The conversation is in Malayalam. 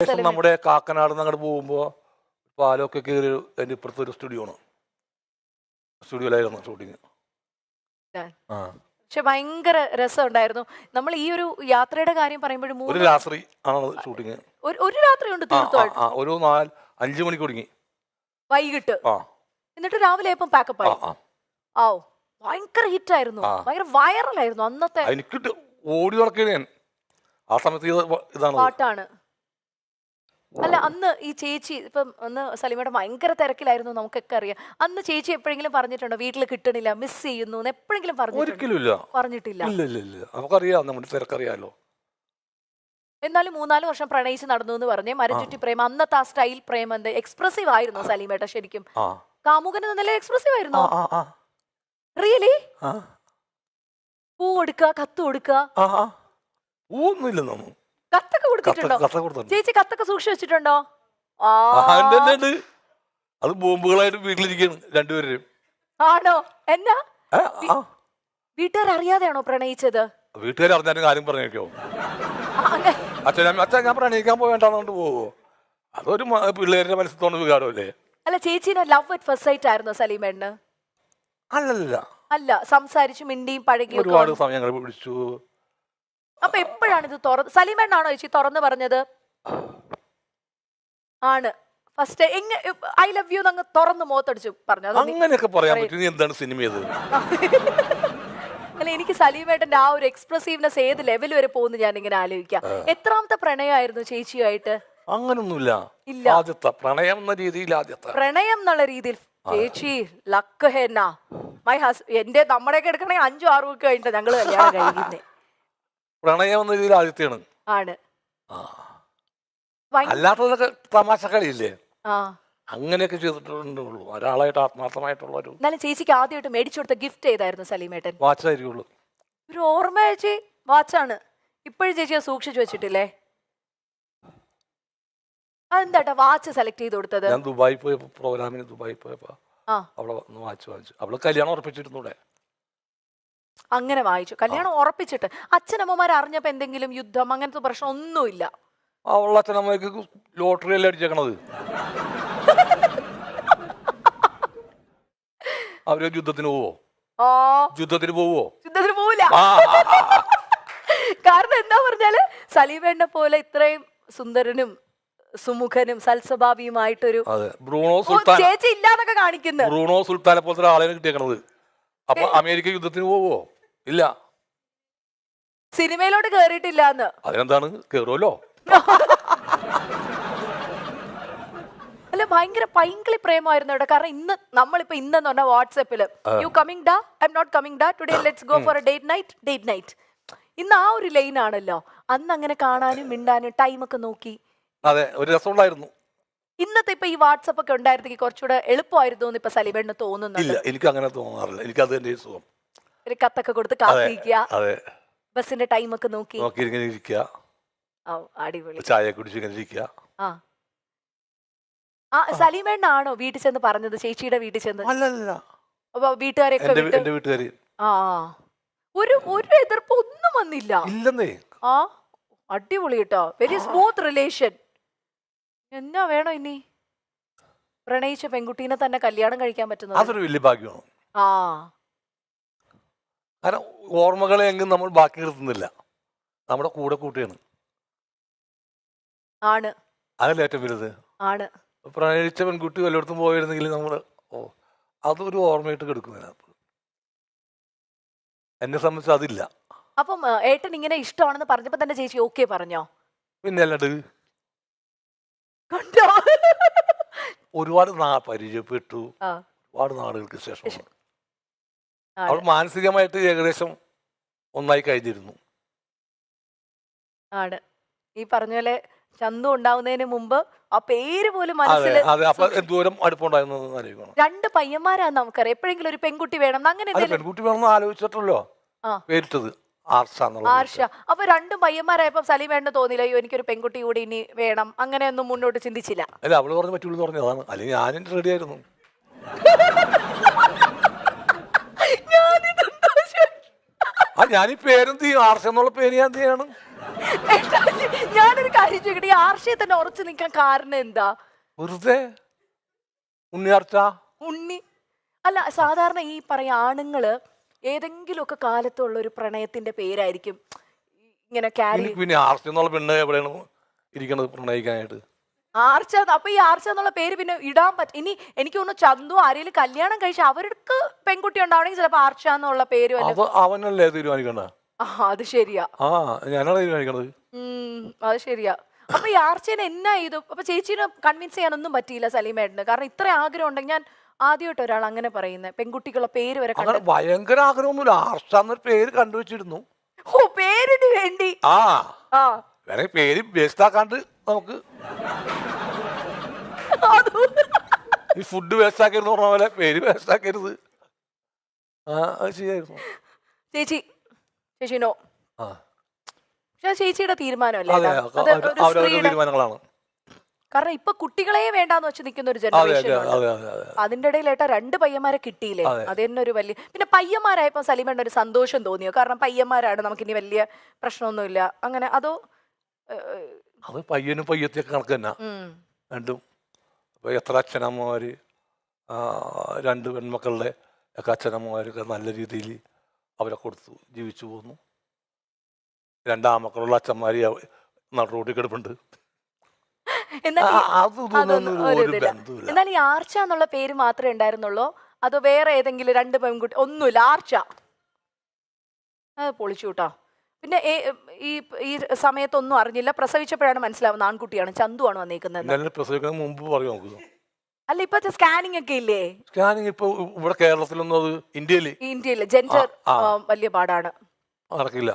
ശേഷം നമ്മുടെ കാക്കനാട് നിന്ന് അങ്ങോട്ട് പോകുമ്പോൾ പാലമൊക്കെ കയറി അതിൻ്റെ ഇപ്പുറത്തെ ഒരു സ്റ്റുഡിയോയിലായിരുന്നു ഷൂട്ടിങ്. പക്ഷെ ഭയങ്കര രസമുണ്ടായിരുന്നു. നമ്മൾ ഈ ഒരു യാത്രയുടെ കാര്യം പറയുമ്പോഴും ഒരു രാത്രി ആണ് ഷൂട്ടിങ്. ഒരു രാത്രി ഉണ്ട് തീർച്ചയായിട്ടും. ഒരു 5 മണിക്ക് തുടങ്ങി വൈകിട്ട്. എന്നിട്ട് രാവിലെ ആയപ്പോൾ പാക്കപ്പ് ആയി. ആ ഭയങ്കര ഹിറ്റ് ആയിരുന്നു, ഭയങ്കര വൈറലായിരുന്നു അന്നത്തെ. എനിക്ക് ഓടി നടക്കുകയാണ് ഞാൻ ആ സമയത്ത്. ഇതാണ് പാട്ടാണ്. അല്ല അന്ന് ഈ ചേച്ചി ഇപ്പം അന്ന് സലീമയുടെ ഭയങ്കര തിരക്കിലായിരുന്നു, നമുക്കൊക്കെ അറിയാം. അന്ന് ചേച്ചി എപ്പോഴെങ്കിലും പറഞ്ഞിട്ടുണ്ടോ വീട്ടിൽ കിട്ടണില്ല, മിസ് ചെയ്യുന്നു എപ്പോഴെങ്കിലും പറഞ്ഞിട്ടില്ല? നമുക്കറിയാം, നമ്മുടെ തിരക്കറിയാലോ. എന്നാലും 3-4 വർഷം പ്രണയിച്ച് നടന്നു എന്ന് പറഞ്ഞേ. മരചുറ്റി പ്രേമം, അന്നത്തെ ആ സ്റ്റൈൽ പ്രേമം എന്താ എക്സ്പ്രസീവ് ആയിരുന്നു സലീമേട്ട. ശരിക്കും കാമുകൻ നല്ല എക്സ്പ്രസീവ് ആയിരുന്നു. റിയലി? പൂ കൊടുക്കുക, കത്ത് കൊടുക്കുക. കത്തൊക്കെ കൊടുത്തിട്ടുണ്ടോ ചേച്ചി? കത്തൊക്കെ സൂക്ഷിച്ചു വെച്ചിട്ടുണ്ടോ? അത് ബോംബുകളായിട്ട് വീട്ടിലിരിക്കുന്നു രണ്ടുപേരും. ആണോ? എന്നാ വീട്ടുകാർ അറിയാതെയാണോ പ്രണയിച്ചത്? വീട്ടുകാർ അറിഞ്ഞാലും കാര്യം പറഞ്ഞേക്കോ? അച്ഛൻ ഞാൻ പ്രണയിക്കാൻ പോവേണ്ടെന്നുകൊണ്ട് പോവോ? അതൊരു പിള്ളേരുടെ മനസ്സിൽ വികാരമല്ലേ? അല്ല ചേച്ചിനെ ലവ് അറ്റ് ഫസ്റ്റ് സൈറ്റ് ആയിരുന്നോ സലീമേട്ടന്? അല്ല, സംസാരിച്ചു മിണ്ടിയും പഴകി ഒരുപാട് സമയങ്ങൾ പിടിച്ചു. അപ്പൊ എപ്പോഴാണ് ഇത് സലീമേട്ടനാണോ ചേച്ചി തുറന്നു പറഞ്ഞത്? ആണ് ഫസ്റ്റ് ഐ ലവ് യു അങ്ങ് തുറന്ന് മുഖത്തടിച്ചു പറഞ്ഞു? അങ്ങനെയൊക്കെ പറയാൻ പറ്റും. എന്താണ് സിനിമ ഇത്? അല്ല എനിക്ക് സലീമേട്ടന്റെ ആ ഒരു എക്സ്പ്രസീവ്നെസ് ഏത് ലെവൽ വരെ പോകുന്നു ഞാൻ ഇങ്ങനെ ആലോചിക്കാം. എത്രാമത്തെ പ്രണയമായിരുന്നു ചേച്ചിയുമായിട്ട്? അങ്ങനൊന്നുമില്ല. പ്രണയം എന്നുള്ള രീതിയിൽ ചേച്ചി ലക്ക് ഹെന്നാ മൈ എന്റെ നമ്മുടെയൊക്കെ എടുക്കണെങ്കിൽ 5-6 വീക്ക് കഴിഞ്ഞിട്ട് ഞങ്ങള് കല്യാണം കഴിക്കുന്നേ. പ്രണയം എന്ന രീതിയിൽ ആദ്യത്തെയാണ്. ആണ്. അല്ലാത്തതൊക്കെ തമാശ കളിയില്ലേ, അങ്ങനെയൊക്കെ ചെയ്തിട്ടുള്ളൂ. ഒരാളായിട്ട് ആത്മാർത്ഥമായിട്ടുള്ള ഒരു. എന്നാലും ചേച്ചിക്ക് ആദ്യമായിട്ട് മേടിച്ചു കൊടുത്ത ഗിഫ്റ്റ് ഏതായിരുന്നു സലീമേട്ടൻ? വാച്ചായിരിക്കുള്ളൂ. ഒരു ഓർമ്മ ചേച്ചി വാച്ചാണ്. ഇപ്പോഴും ചേച്ചി അത് സൂക്ഷിച്ചു വെച്ചിട്ടില്ലേ? അതെന്താ വാച്ച് സെലക്ട് ചെയ്ത് കൊടുത്തത്? ഞാൻ ദുബായി പോയപ്പോ, പ്രോഗ്രാമിന് ദുബായി പോയപ്പോ അവിടെ വാച്ച് വാങ്ങിച്ചു. അവള് കല്യാണം ഉറപ്പിച്ചിരുന്നൂടെ? അങ്ങനെ വായിച്ചു. കല്യാണം ഉറപ്പിച്ചിട്ട് അച്ഛനമ്മമാർ അറിഞ്ഞപ്പോ എന്തെങ്കിലും യുദ്ധം അങ്ങനത്തെ പ്രശ്നം ഒന്നുമില്ല? അവളുടെ അച്ഛനമ്മയ്ക്ക് ലോട്ടറി അല്ലേ അടിച്ചേക്കണത്. അവര് യുദ്ധത്തിന് പോവോ? യുദ്ധത്തിന് പോവില്ല. കാരണം എന്താ പറഞ്ഞാല് സലീമേട്ടനെ പോലെ ഇത്രയും സുന്ദരനും സുമുഖനും സൽസ്വഭാവിയുമായിട്ടൊരു ചേച്ചി ഇല്ലാന്നൊക്കെ കാണിക്കുന്നു. ബ്രൂണോ സുൽത്താനെ പോലത്തെ ആളെ കിട്ടിയേക്കണത്. അപ്പൊ അമേരിക്ക യുദ്ധത്തിന് പോവോ? ഇല്ല. സിനിമയിലോട്ട് കേറിയിട്ടില്ലാന്ന്. അതിനെന്താണ്, കേറുമല്ലോ. അല്ല ഭയങ്കര പൈങ്കിളി പ്രേമമായിരുന്നു ഇവിടെ. കാരണം നമ്മളിപ്പോ ഇന്നെന്ന് പറഞ്ഞാൽ വാട്സാപ്പില് യു കമ്മിങ് ഡാ, ഐ എം നോട്ട് കമ്മിങ് ഡാ, today let's go for A date night. ഇന്ന് ആ ഒരു ലൈൻ ആണല്ലോ. അന്ന് അങ്ങനെ കാണാനും മിണ്ടാനും ടൈമൊക്കെ നോക്കി. അതെ, ഒരു രസമുണ്ടായിരുന്നു. ഇന്നത്തെ ഇപ്പൊ ഈ വാട്സപ്പ് ഒക്കെ ഉണ്ടായിരുന്നെങ്കിൽ കുറച്ചുകൂടെ എളുപ്പമായിരുന്നു എന്ന് ഇപ്പൊ സലീമേട്ടന് തോന്നുന്നില്ല? എനിക്ക് അങ്ങനെ തോന്നാറില്ല. എനിക്ക് അത് തന്നെ സുഖം. ഒരു കത്തൊക്കെ കൊടുത്ത് കാത്തിരിക്കുക, ബസിന്റെ ടൈമൊക്കെ നോക്കി അടിപൊളി ചായ കുടിച്ചിരിക്കുക. സലീമേട്ടനാണോ വീട്ടിൽ ചെന്ന് പറഞ്ഞത്? ചേച്ചിയുടെ വീട്ടിൽ ചെന്ന്? അപ്പൊ വീട്ടുകാരെയൊക്കെ ഒരു എതിർപ്പ് ഒന്നും വന്നില്ല? അടിപൊളി കേട്ടോ, വെരി സ്മൂത്ത് റിലേഷൻ. എന്നാ വേണോ ഇനി? പ്രണയിച്ച പെൺകുട്ടീനെ തന്നെ കല്യാണം കഴിക്കാൻ പറ്റുന്നത് അതൊരു വലിയ ഭാഗ്യമാണ്. കാരണം ഓർമ്മകളെ എങ്ങും നമ്മൾ ബാക്കി നിർത്തുന്നില്ല, നമ്മുടെ കൂടെ കൂട്ടിയാണ്. അതല്ലേ ഏറ്റവും വലുത്. പ്രണയിച്ച പെൺകുട്ടി വല്ലയിടത്തും പോയിരുന്നെങ്കിൽ നമ്മൾ അതൊരു ഓർമ്മയായിട്ട് കിടക്കുന്നതിനകത്ത്. എന്നെ സംബന്ധിച്ച് അതില്ല. അപ്പം ഏട്ടൻ ഇങ്ങനെ ഇഷ്ടമാണെന്ന് പറഞ്ഞപ്പോ തന്നെ ചേച്ചി ഓക്കെ പറഞ്ഞോ? പിന്നെ അല്ലാണ്ട് ഒരുപാട് പരിചയപ്പെട്ടു, ഒരുപാട് നാളുകൾക്ക് ശേഷം അവൾ മാനസികമായിട്ട് ഏകദേശം ഒന്നായി കഴിഞ്ഞിരുന്നു. ഈ പറഞ്ഞ പോലെ ചന്തു ഉണ്ടാവുന്നതിന് മുമ്പ് ആ പേര് പോലും മനസ്സിൽ. ദൂരം അടുപ്പുണ്ടായിരുന്നു. 2 പയ്യന്മാരാണ് നമുക്കറിയാം. എപ്പോഴെങ്കിലും ഒരു പെൺകുട്ടി വേണം, അങ്ങനെ പെൺകുട്ടി വേണമെന്ന് ആലോചിച്ചിട്ടല്ലോ പേരിട്ടത് ആർഷ. അപ്പൊ 2 പയ്യന്മാരായപ്പോ സലീമേട്ടന് തോന്നില്ല അയ്യോ എനിക്കൊരു പെൺകുട്ടി കൂടി ഇനി വേണം, അങ്ങനെയൊന്നും മുന്നോട്ട് ചിന്തിച്ചില്ല? അല്ല, അവള് പറഞ്ഞു പറ്റുള്ളൂ പറഞ്ഞതാണ്. അല്ലെങ്കിൽ ഞാനും റെഡി ആയിരുന്നു. ഞാൻ ഈ പേരെന്ത് ചെയ്യും? ആർഷ എന്നുള്ള പേര് ഞാൻ എന്ത് ചെയ്യണം? ഞാനൊരു കാര്യം ചോദിക്കട്ടെ, ഈ ആർഷയെ തന്നെ ഉറച്ചു നിൽക്കാൻ കാരണം എന്താ? വെറുതെ ഉണ്ണിയാർച്ച. ഉണ്ണി അല്ല, സാധാരണ ഈ പറയാ ആണുങ്ങള് ഏതെങ്കിലുമൊക്കെ കാലത്തുള്ള ഒരു പ്രണയത്തിന്റെ പേരായിരിക്കും ഇങ്ങനെ ക്യാരി. പിന്നെ ആർച്ച എന്നുള്ള പെണ്ണ് എവിടെയാണ് ഇരിക്കണത് പ്രണയിക്കാനായിട്ട്? ആർച്ച. അപ്പൊ ഈ ആർച്ച എന്നുള്ള പേര് പിന്നെ ഇടാൻ പറ്റും. ഇനി എനിക്ക് തോന്നുന്നു ചന്തു ആരെങ്കിലും കല്യാണം കഴിച്ച അവർക്ക് പെൺകുട്ടി ഉണ്ടാവണമെങ്കിൽ ചിലപ്പോ ആർച്ച എന്നുള്ള പേര് അവനല്ലേ തീരുമാനിക്കണ്ട. അത് ശരിയാ. ഞാനാണ് തീരുമാനിക്കണത്. അത് ശരിയാ. അപ്പൊ ഈ ആർച്ചേനെ എന്നാ ചെയ്തു? അപ്പൊ ചേച്ചീനെ കൺവിൻസ് ചെയ്യാനൊന്നും പറ്റിയില്ല സലീമേട്ടന്? കാരണം ഇത്ര ആഗ്രഹം ഉണ്ടെങ്കിൽ, ഞാൻ ആദ്യമായിട്ട് ഒരാൾ അങ്ങനെ പറയുന്നത്, പെൺകുട്ടികളുടെ പേര് വരെ ഭയങ്കര ആഗ്രഹമൊന്നുമില്ല. ആർച്ച എന്നൊരു പേര് കണ്ടുവച്ചിരുന്നു. ഓ, പേരിന് വേണ്ടി. വേറെ പേര് വേസ്റ്റ് ആക്കാണ്ട് നമുക്ക് ഈ ഫുഡ് വേസ്റ്റ് ആക്കരുത് പറഞ്ഞ പോലെ പേര് വേസ്റ്റ് ആക്കരുത്. അത് ചെയ്യായിരുന്നു. ചേച്ചിനോ? ചേച്ചിയുടെ തീരുമാനമല്ലേ? തീരുമാനങ്ങളാണ്. കാരണം ഇപ്പൊ കുട്ടികളെ വേണ്ടാന്ന് വെച്ച് നിൽക്കുന്ന ഒരു ജനറേഷൻ. അതിന്റെ ഇടയിലേട്ടാ 2 പയ്യന്മാരെ കിട്ടിയില്ലേ? അത് തന്നെ ഒരു വലിയ. പിന്നെ പയ്യന്മാരായപ്പോ സലീമേട്ട ഒരു സന്തോഷം തോന്നിയോ? കാരണം പയ്യന്മാരാണ്, നമുക്കിനി വലിയ പ്രശ്നമൊന്നുമില്ല അങ്ങനെ? അതോ അത് പയ്യനും പയ്യത്തിയൊക്കെ കണക്ക് തന്നെ രണ്ടും. അപ്പോൾ എത്ര അച്ഛനമ്മമാർ 2 പെൺമക്കളുടെ ഒക്കെ അച്ഛനമ്മമാരൊക്കെ നല്ല രീതിയിൽ അവരെ കൊടുത്തു ജീവിച്ചു പോന്നു. 2 ആമക്കളുള്ള അച്ഛന്മാർ റോഡിൽ കിടപ്പുണ്ട്. എന്നാൽ ഈ ആർച്ച എന്നുള്ള പേര് മാത്രമേ ഉണ്ടായിരുന്നുള്ളൂ? അതോ വേറെ ഏതെങ്കിലും 2 പെൺകുട്ടി? ഒന്നുമില്ല, ആർച്ച. അത് പൊളിച്ചു കേട്ടോ. പിന്നെ ഈ സമയത്തൊന്നും അറിഞ്ഞില്ല, പ്രസവിച്ചപ്പോഴാണ് മനസ്സിലാവുന്നത് ആൺകുട്ടിയാണ്, ചന്തു ആണ് വന്നേക്കുന്നത്. മുമ്പ് പറയും. അല്ല, ഇപ്പത്തെ സ്കാനിങ് ഒക്കെ ഇല്ലേ? സ്കാനിങ് ഇപ്പൊ ഇവിടെ കേരളത്തിലൊന്നും, അത് ഇന്ത്യയില് ജെൻഡർ വലിയ പാടാണ്, നടക്കില്ല.